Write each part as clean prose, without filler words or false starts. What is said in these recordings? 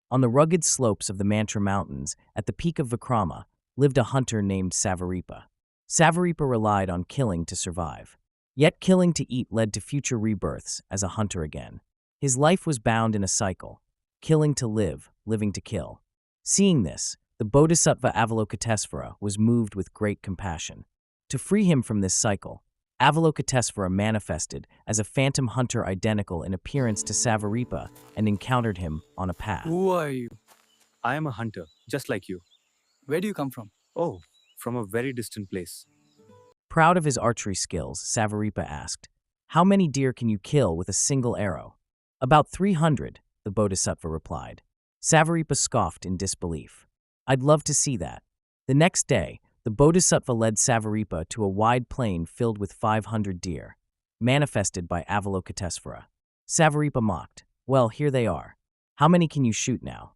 On the rugged slopes of the Mantra Mountains, at the peak of Vikrama, lived a hunter named Savaripa. Savaripa relied on killing to survive. Yet killing to eat led to future rebirths as a hunter again. His life was bound in a cycle, killing to live, living to kill. Seeing this, the Bodhisattva Avalokiteśvara was moved with great compassion. To free him from this cycle, Avalokiteśvara manifested as a phantom hunter identical in appearance to Savaripa and encountered him on a path. Who are you? I am a hunter, just like you. Where do you come from? Oh, from a very distant place. Proud of his archery skills, Savaripa asked, "How many deer can you kill with a single arrow?" "About 300, the Bodhisattva replied. Savaripa scoffed in disbelief. "I'd love to see that." The next day, the Bodhisattva led Savaripa to a wide plain filled with 500 deer, manifested by Avalokiteśvara. Savaripa mocked, "Well, here they are. How many can you shoot now?"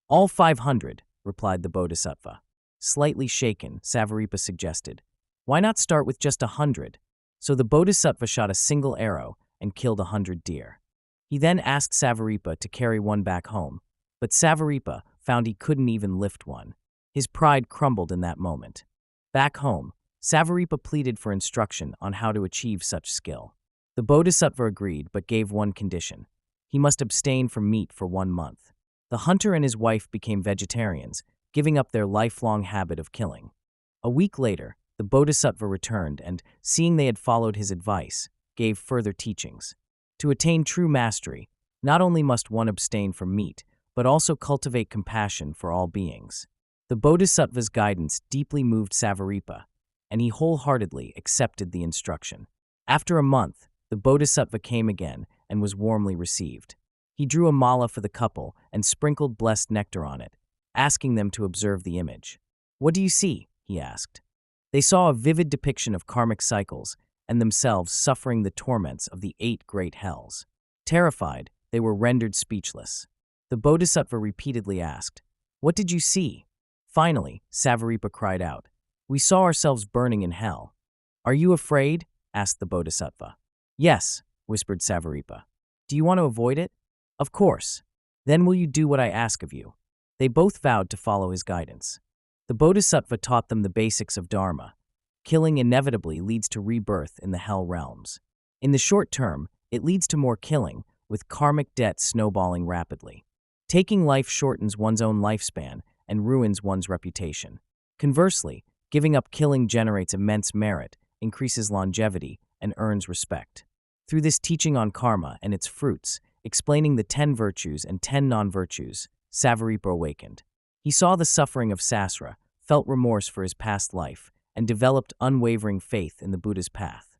"All 500, replied the Bodhisattva. Slightly shaken, Savaripa suggested, "Why not start with just 100? So the Bodhisattva shot a single arrow and killed 100 deer. He then asked Savaripa to carry one back home, but Savaripa found he couldn't even lift one. His pride crumbled in that moment. Back home, Savaripa pleaded for instruction on how to achieve such skill. The Bodhisattva agreed but gave one condition. He must abstain from meat for 1 month. The hunter and his wife became vegetarians, giving up their lifelong habit of killing. A week later, the Bodhisattva returned and, seeing they had followed his advice, gave further teachings. To attain true mastery, not only must one abstain from meat, but also cultivate compassion for all beings. The Bodhisattva's guidance deeply moved Savaripa, and he wholeheartedly accepted the instruction. After a month, the Bodhisattva came again and was warmly received. He drew a mala for the couple and sprinkled blessed nectar on it, asking them to observe the image. "What do you see?" he asked. They saw a vivid depiction of karmic cycles and themselves suffering the torments of the 8 great hells. Terrified, they were rendered speechless. The Bodhisattva repeatedly asked, "What did you see?" Finally, Savaripa cried out, "We saw ourselves burning in hell." "Are you afraid?" asked the Bodhisattva. "Yes," whispered Savaripa. "Do you want to avoid it?" "Of course." "Then will you do what I ask of you?" They both vowed to follow his guidance. The Bodhisattva taught them the basics of Dharma. Killing inevitably leads to rebirth in the hell realms. In the short term, it leads to more killing, with karmic debt snowballing rapidly. Taking life shortens one's own lifespan and ruins one's reputation. Conversely, giving up killing generates immense merit, increases longevity, and earns respect. Through this teaching on karma and its fruits, explaining the 10 virtues and 10 non-virtues, Savaripa awakened. He saw the suffering of saṃsāra, felt remorse for his past life, and developed unwavering faith in the Buddha's path.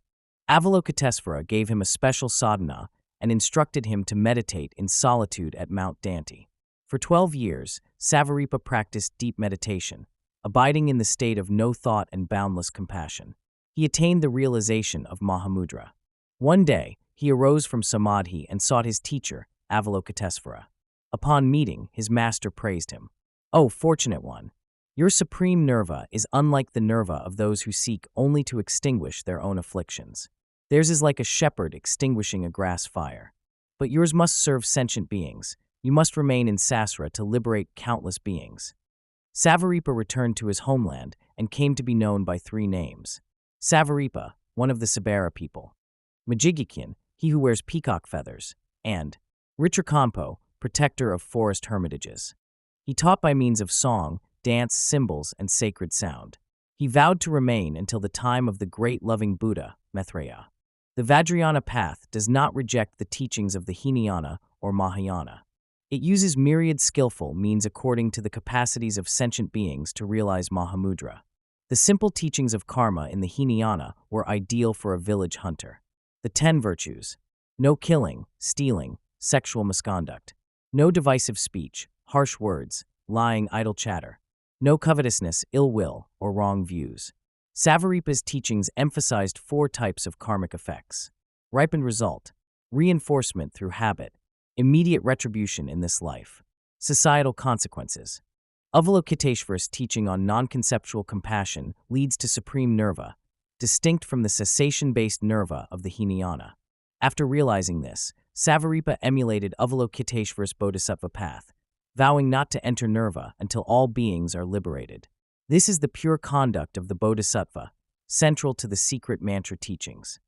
Avalokiteśvara gave him a special sadhana and instructed him to meditate in solitude at Mount Dante. For 12 years, Savaripa practiced deep meditation, abiding in the state of no thought and boundless compassion. He attained the realization of Mahamudra. One day, he arose from samadhi and sought his teacher, Avalokiteśvara. Upon meeting, his master praised him. "Oh, fortunate one! Your supreme nirva is unlike the nirva of those who seek only to extinguish their own afflictions. Theirs is like a shepherd extinguishing a grass fire. But yours must serve sentient beings. You must remain in saṃsāra to liberate countless beings." Savaripa returned to his homeland and came to be known by 3 names. Savaripa, one of the Savara people; Majigikyan, he who wears peacock feathers; and Ritrakampo, protector of forest hermitages. He taught by means of song, dance, symbols, and sacred sound. He vowed to remain until the time of the great loving Buddha, Maitreya. The Vajrayana path does not reject the teachings of the Hinayana or Mahayana. It uses myriad skillful means according to the capacities of sentient beings to realize Mahamudra. The simple teachings of karma in the Hinayana were ideal for a village hunter. The 10 virtues: no killing, stealing, sexual misconduct; no divisive speech, harsh words, lying, idle chatter; no covetousness, ill will, or wrong views. Savaripa's teachings emphasized 4 types of karmic effects: ripened result, reinforcement through habit, immediate retribution in this life, societal consequences. Avalokiteśvara's teaching on non-conceptual compassion leads to supreme nirva, distinct from the cessation-based nirva of the Hinayana. After realizing this, Savaripa emulated Avalokiteśvara's bodhisattva path, vowing not to enter nirvana until all beings are liberated. This is the pure conduct of the Bodhisattva, central to the secret mantra teachings.